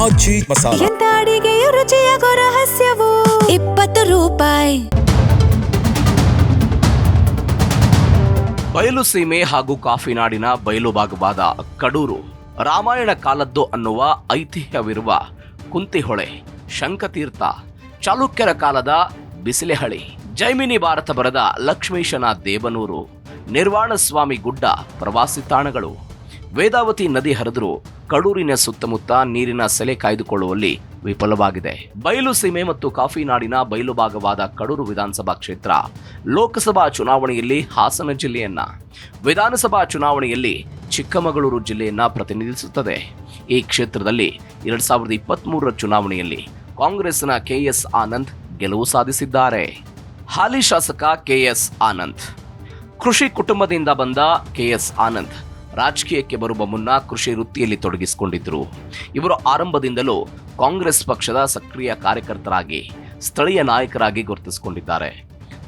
ಆಚಿ ಮಸಾಲ. ಎಂತ ಅಡಿಗೆಯ ರುಚಿಯಾಗೋ ರಹಸ್ಯವು 20 ರೂಪಾಯಿ. ಬಯಲು ಸೀಮೆ ಹಾಗೂ ಕಾಫಿ ನಾಡಿನ ಬಯಲು ಭಾಗವಾದ ಕಡೂರು ರಾಮಾಯಣ ಕಾಲದ್ದು ಅನ್ನುವ ಐತಿಹ್ಯವಿರುವ ಕುಂತಿಹೊಳೆ, ಶಂಖತೀರ್ಥ, ಚಾಲುಕ್ಯರ ಕಾಲದ ಬಿಸಿಲೆಹಳಿ, ಜೈಮಿನಿ ಭಾರತ ಬರೆದ ಲಕ್ಷ್ಮೀಶನ ದೇವನೂರು, ನಿರ್ವಾಣಸ್ವಾಮಿ ಗುಡ್ಡ ಪ್ರವಾಸಿ ತಾಣಗಳು. ವೇದಾವತಿ ನದಿ ಹರಿದರೂ ಕಡೂರಿನ ಸುತ್ತಮುತ್ತ ನೀರಿನ ಸೆಲೆ ಕಾಯ್ದುಕೊಳ್ಳುವಲ್ಲಿ ವಿಫಲವಾಗಿದೆ. ಬಯಲು ಸೀಮೆ ಮತ್ತು ಕಾಫಿ ನಾಡಿನ ಬಯಲು ಭಾಗವಾದ ಕಡೂರು ವಿಧಾನಸಭಾ ಕ್ಷೇತ್ರ ಲೋಕಸಭಾ ಚುನಾವಣೆಯಲ್ಲಿ ಹಾಸನ ಜಿಲ್ಲೆಯನ್ನ, ವಿಧಾನಸಭಾ ಚುನಾವಣೆಯಲ್ಲಿ ಚಿಕ್ಕಮಗಳೂರು ಜಿಲ್ಲೆಯನ್ನ ಪ್ರತಿನಿಧಿಸುತ್ತದೆ. ಈ ಕ್ಷೇತ್ರದಲ್ಲಿ 2023ರ ಚುನಾವಣೆಯಲ್ಲಿ ಕಾಂಗ್ರೆಸ್ನ ಕೆಎಸ್ ಆನಂದ್ ಗೆಲುವು ಸಾಧಿಸಿದ್ದಾರೆ. ಹಾಲಿ ಶಾಸಕ ಕೆಎಸ್ ಆನಂದ್ ಕೃಷಿ ಕುಟುಂಬದಿಂದ ಬಂದ ಕೆಎಸ್ ಆನಂದ್ ರಾಜಕೀಯಕ್ಕೆ ಬರುವ ಮುನ್ನ ಕೃಷಿ ವೃತ್ತಿಯಲ್ಲಿ ತೊಡಗಿಸಿಕೊಂಡಿದ್ದರು. ಇವರು ಆರಂಭದಿಂದಲೂ ಕಾಂಗ್ರೆಸ್ ಪಕ್ಷದ ಸಕ್ರಿಯ ಕಾರ್ಯಕರ್ತರಾಗಿ ಸ್ಥಳೀಯ ನಾಯಕರಾಗಿ ಗುರುತಿಸಿಕೊಂಡಿದ್ದಾರೆ.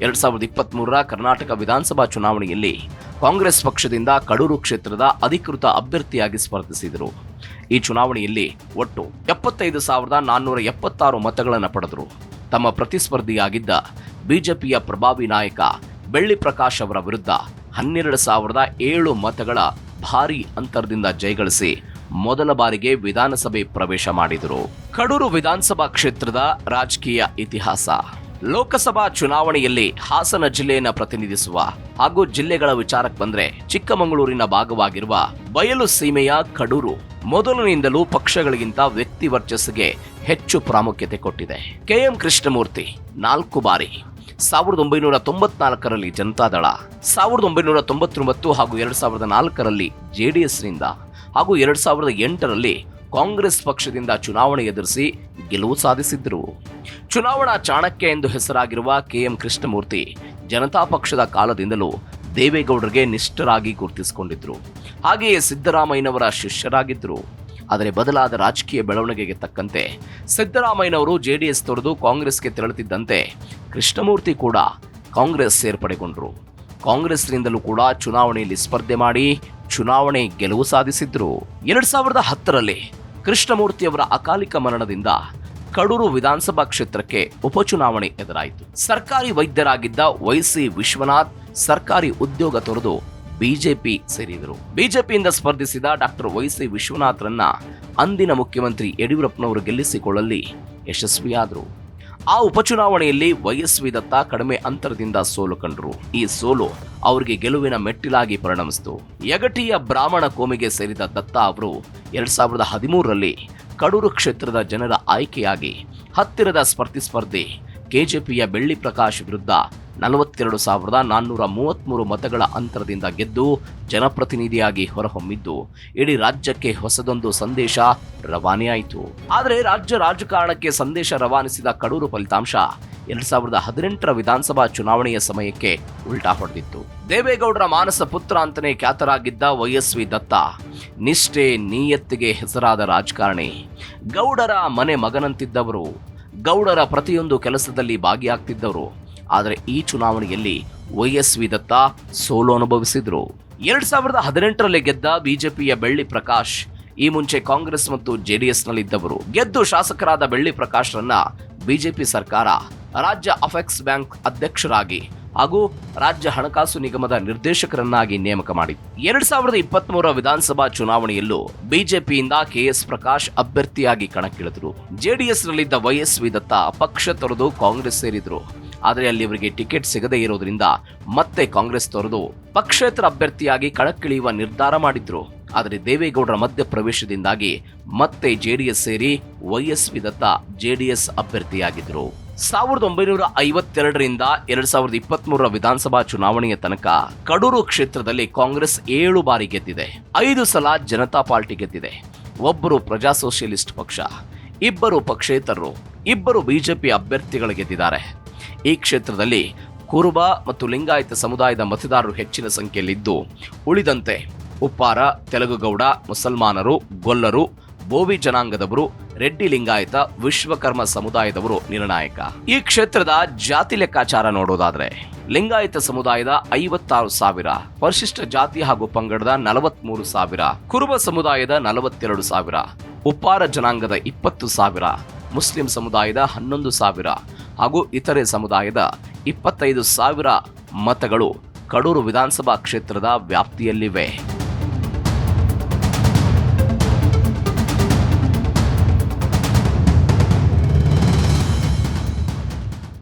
2023ರ ಕರ್ನಾಟಕ ವಿಧಾನಸಭಾ ಚುನಾವಣೆಯಲ್ಲಿ ಕಾಂಗ್ರೆಸ್ ಪಕ್ಷದಿಂದ ಕಡೂರು ಕ್ಷೇತ್ರದ ಅಧಿಕೃತ ಅಭ್ಯರ್ಥಿಯಾಗಿ ಸ್ಪರ್ಧಿಸಿದರು. ಈ ಚುನಾವಣೆಯಲ್ಲಿ ಒಟ್ಟು 75,476 ಮತಗಳನ್ನು ಪಡೆದರು. ತಮ್ಮ ಪ್ರತಿಸ್ಪರ್ಧಿಯಾಗಿದ್ದ ಬಿಜೆಪಿಯ ಪ್ರಭಾವಿ ನಾಯಕ ಬೆಳ್ಳಿ ಪ್ರಕಾಶ್ ಅವರ ವಿರುದ್ಧ 12,007 ಮತಗಳ ಭಾರೀ ಅಂತರದಿಂದ ಜಯಗಳಿಸಿ ಮೊದಲ ಬಾರಿಗೆ ವಿಧಾನಸಭೆ ಪ್ರವೇಶ ಮಾಡಿದರು. ಕಡೂರು ವಿಧಾನಸಭಾ ಕ್ಷೇತ್ರದ ರಾಜಕೀಯ ಇತಿಹಾಸ. ಲೋಕಸಭಾ ಚುನಾವಣೆಯಲ್ಲಿ ಹಾಸನ ಜಿಲ್ಲೆಯನ್ನು ಪ್ರತಿನಿಧಿಸುವ ಹಾಗೂ ಜಿಲ್ಲೆಗಳ ವಿಚಾರಕ್ಕೆ ಬಂದ್ರೆ ಚಿಕ್ಕಮಗಳೂರಿನ ಭಾಗವಾಗಿರುವ ಬಯಲು ಸೀಮೆಯ ಕಡೂರು ಮೊದಲಿನಿಂದಲೂ ಪಕ್ಷಗಳಿಗಿಂತ ವ್ಯಕ್ತಿ ವರ್ಚಸ್ಸಿಗೆ ಹೆಚ್ಚು ಪ್ರಾಮುಖ್ಯತೆ ಕೊಟ್ಟಿದೆ. ಕೆಎಂ ಕೃಷ್ಣಮೂರ್ತಿ 4 ಬಾರಿ 1994ರಲ್ಲಿ ಜನತಾದಳ, 1999 ಹಾಗೂ 2004ರಲ್ಲಿ ಜೆಡಿಎಸ್ನಿಂದ ಹಾಗೂ 2008ರಲ್ಲಿ ಕಾಂಗ್ರೆಸ್ ಪಕ್ಷದಿಂದ ಚುನಾವಣೆ ಎದುರಿಸಿ ಗೆಲುವು ಸಾಧಿಸಿದ್ದರು. ಚುನಾವಣಾ ಚಾಣಕ್ಯ ಎಂದು ಹೆಸರಾಗಿರುವ ಕೆಎಂ ಕೃಷ್ಣಮೂರ್ತಿ ಜನತಾ ಪಕ್ಷದ ಕಾಲದಿಂದಲೂ ದೇವೇಗೌಡರಿಗೆ ನಿಷ್ಠರಾಗಿ ಗುರುತಿಸಿಕೊಂಡಿದ್ರು. ಹಾಗೆಯೇ ಸಿದ್ದರಾಮಯ್ಯನವರ ಶಿಷ್ಯರಾಗಿದ್ದರು. ಆದರೆ ಬದಲಾದ ರಾಜಕೀಯ ಬೆಳವಣಿಗೆಗೆ ತಕ್ಕಂತೆ ಸಿದ್ದರಾಮಯ್ಯನವರು ಜೆಡಿಎಸ್ ತೊರೆದು ಕಾಂಗ್ರೆಸ್ಗೆ ತೆರಳುತ್ತಿದ್ದಂತೆ ಕೃಷ್ಣಮೂರ್ತಿ ಕೂಡ ಕಾಂಗ್ರೆಸ್ ಸೇರ್ಪಡೆಗೊಂಡರು. ಕಾಂಗ್ರೆಸ್ನಿಂದಲೂ ಕೂಡ ಚುನಾವಣೆಯಲ್ಲಿ ಸ್ಪರ್ಧೆ ಮಾಡಿ ಚುನಾವಣೆ ಗೆಲುವು ಸಾಧಿಸಿದ್ರು. 2010ರಲ್ಲಿ ಕೃಷ್ಣಮೂರ್ತಿಯವರ ಅಕಾಲಿಕ ಮರಣದಿಂದ ಕಡೂರು ವಿಧಾನಸಭಾ ಕ್ಷೇತ್ರಕ್ಕೆ ಉಪಚುನಾವಣೆ ಎದುರಾಯಿತು. ಸರ್ಕಾರಿ ವೈದ್ಯರಾಗಿದ್ದ ವೈಸಿ ವಿಶ್ವನಾಥ್ ಸರ್ಕಾರಿ ಉದ್ಯೋಗ ತೊರೆದು ಬಿಜೆಪಿ ಸೇರಿದರು. ಬಿಜೆಪಿಯಿಂದ ಸ್ಪರ್ಧಿಸಿದ ಡಾಕ್ಟರ್ ವೈಸಿ ವಿಶ್ವನಾಥ್ರನ್ನ ಅಂದಿನ ಮುಖ್ಯಮಂತ್ರಿ ಯಡಿಯೂರಪ್ಪನವರು ಗೆಲ್ಲಿಸಿಕೊಳ್ಳಲಿ ಯಶಸ್ವಿಯಾದರು. ಆ ಉಪಚುನಾವಣೆಯಲ್ಲಿ ವೈಎಸ್ವಿ ದತ್ತ ಕಡಿಮೆ ಅಂತರದಿಂದ ಸೋಲು ಕಂಡರು. ಈ ಸೋಲು ಅವರಿಗೆ ಗೆಲುವಿನ ಮೆಟ್ಟಿಲಾಗಿ ಪರಿಣಮಿಸಿತು. ಯಗಟಿಯ ಬ್ರಾಹ್ಮಣ ಕೋಮಿಗೆ ಸೇರಿದ ದತ್ತ ಅವರು 2013ರಲ್ಲಿ ಕಡೂರು ಕ್ಷೇತ್ರದ ಜನರ ಆಯ್ಕೆಯಾಗಿ ಹತ್ತಿರದ ಸ್ಪರ್ಧಿ ಕೆಜೆಪಿಯ ಬೆಳ್ಳಿ ಪ್ರಕಾಶ್ ವಿರುದ್ಧ 42,433 ಮತಗಳ ಅಂತರದಿಂದ ಗೆದ್ದು ಜನಪ್ರತಿನಿಧಿಯಾಗಿ ಹೊರಹೊಮ್ಮಿದ್ದು ಇಡೀ ರಾಜ್ಯಕ್ಕೆ ಹೊಸದೊಂದು ಸಂದೇಶ ರವಾನೆಯಾಯಿತು. ಆದರೆ ರಾಜ್ಯ ರಾಜಕಾರಣಕ್ಕೆ ಸಂದೇಶ ರವಾನಿಸಿದ ಕಡೂರು ಫಲಿತಾಂಶ 2018ರ ವಿಧಾನಸಭಾ ಚುನಾವಣೆಯ ಸಮಯಕ್ಕೆ ಉಲ್ಟಾ ಹೊಡೆದಿತ್ತು. ದೇವೇಗೌಡರ ಮಾನಸ ಪುತ್ರ ಅಂತಲೇ ಖ್ಯಾತರಾಗಿದ್ದ ವೈಎಸ್ವಿ ದತ್ತ ನಿಷ್ಠೆ ನೀಯತ್ತಿಗೆ ಹೆಸರಾದ ರಾಜಕಾರಣಿ, ಗೌಡರ ಮನೆ ಮಗನಂತಿದ್ದವರು, ಗೌಡರ ಪ್ರತಿಯೊಂದು ಕೆಲಸದಲ್ಲಿ ಭಾಗಿಯಾಗ್ತಿದ್ದವರು. ಆದರೆ ಈ ಚುನಾವಣೆಯಲ್ಲಿ ವೈಎಸ್ವಿ ದತ್ತ ಸೋಲು ಅನುಭವಿಸಿದ್ರು. 2018ರಲ್ಲಿ ಗೆದ್ದ ಬಿಜೆಪಿಯ ಬೆಳ್ಳಿ ಪ್ರಕಾಶ್ ಈ ಮುಂಚೆ ಕಾಂಗ್ರೆಸ್ ಮತ್ತು ಜೆಡಿಎಸ್ನಲ್ಲಿದ್ದವರು. ಗೆದ್ದು ಶಾಸಕರಾದ ಬೆಳ್ಳಿ ಪ್ರಕಾಶ್ರನ್ನ ಬಿಜೆಪಿ ಸರ್ಕಾರ ರಾಜ್ಯ ಅಫೆಕ್ಸ್ ಬ್ಯಾಂಕ್ ಅಧ್ಯಕ್ಷರಾಗಿ ಹಾಗೂ ರಾಜ್ಯ ಹಣಕಾಸು ನಿಗಮದ ನಿರ್ದೇಶಕರನ್ನಾಗಿ ನೇಮಕ ಮಾಡಿತು. 2023ರ ವಿಧಾನಸಭಾ ಚುನಾವಣೆಯಲ್ಲೂ ಬಿಜೆಪಿಯಿಂದ ಕೆಎಸ್ ಪ್ರಕಾಶ್ ಅಭ್ಯರ್ಥಿಯಾಗಿ ಕಣಕ್ಕಿಳಿದರು. ಜೆಡಿಎಸ್ನಲ್ಲಿದ್ದ ವೈಎಸ್ವಿ ದತ್ತ ಪಕ್ಷ ತೊರೆದು ಕಾಂಗ್ರೆಸ್ ಸೇರಿದ್ರು. ಆದರೆ ಅಲ್ಲಿ ಅವರಿಗೆ ಟಿಕೆಟ್ ಸಿಗದೇ ಇರೋದ್ರಿಂದ ಮತ್ತೆ ಕಾಂಗ್ರೆಸ್ ತೊರೆದು ಪಕ್ಷೇತರ ಅಭ್ಯರ್ಥಿಯಾಗಿ ಕಣಕ್ಕಿಳಿಯುವ ನಿರ್ಧಾರ ಮಾಡಿದ್ರು. ಆದರೆ ದೇವೇಗೌಡರ ಮಧ್ಯ ಪ್ರವೇಶದಿಂದಾಗಿ ಮತ್ತೆ ಜೆಡಿಎಸ್ ಸೇರಿ ವೈಎಸ್ವಿ ದತ್ತ ಜೆಡಿಎಸ್ ಅಭ್ಯರ್ಥಿಯಾಗಿದ್ರು. 1952ರಿಂದ 2023ರ ವಿಧಾನಸಭಾ ಚುನಾವಣೆಯ ತನಕ ಕಡೂರು ಕ್ಷೇತ್ರದಲ್ಲಿ ಕಾಂಗ್ರೆಸ್ 7 ಬಾರಿ ಗೆದ್ದಿದೆ. 5 ಸಲ ಜನತಾ ಪಾರ್ಟಿ ಗೆದ್ದಿದೆ. 1 ಪ್ರಜಾ ಸೋಷಿಯಲಿಸ್ಟ್ ಪಕ್ಷ, 2 ಪಕ್ಷೇತರರು, 2 ಬಿಜೆಪಿ ಅಭ್ಯರ್ಥಿಗಳು ಗೆದ್ದಿದ್ದಾರೆ. ಈ ಕ್ಷೇತ್ರದಲ್ಲಿ ಕುರುಬ ಮತ್ತು ಲಿಂಗಾಯತ ಸಮುದಾಯದ ಮತದಾರರು ಹೆಚ್ಚಿನ ಸಂಖ್ಯೆಯಲ್ಲಿದ್ದು, ಉಳಿದಂತೆ ಉಪ್ಪಾರ, ತೆಲುಗುಗೌಡ, ಮುಸಲ್ಮಾನರು, ಗೊಲ್ಲರು, ಬೋವಿ ಜನಾಂಗದವರು, ರೆಡ್ಡಿ ಲಿಂಗಾಯತ, ವಿಶ್ವಕರ್ಮ ಸಮುದಾಯದವರು ನಿರ್ಣಾಯಕ. ಈ ಕ್ಷೇತ್ರದ ಜಾತಿ ಲೆಕ್ಕಾಚಾರ ನೋಡೋದಾದ್ರೆ ಲಿಂಗಾಯತ ಸಮುದಾಯದ 56,000, ಪರಿಶಿಷ್ಟ ಜಾತಿ ಹಾಗೂ ಪಂಗಡದ 43,000, ಕುರುಬ ಸಮುದಾಯದ 42,000, ಉಪ್ಪಾರ ಜನಾಂಗದ 20,000, ಮುಸ್ಲಿಂ ಸಮುದಾಯದ 11,000 ಹಾಗೂ ಇತರೆ ಸಮುದಾಯದ 25,000 ಮತಗಳು ಕಡೂರು ವಿಧಾನಸಭಾ ಕ್ಷೇತ್ರದ ವ್ಯಾಪ್ತಿಯಲ್ಲಿವೆ.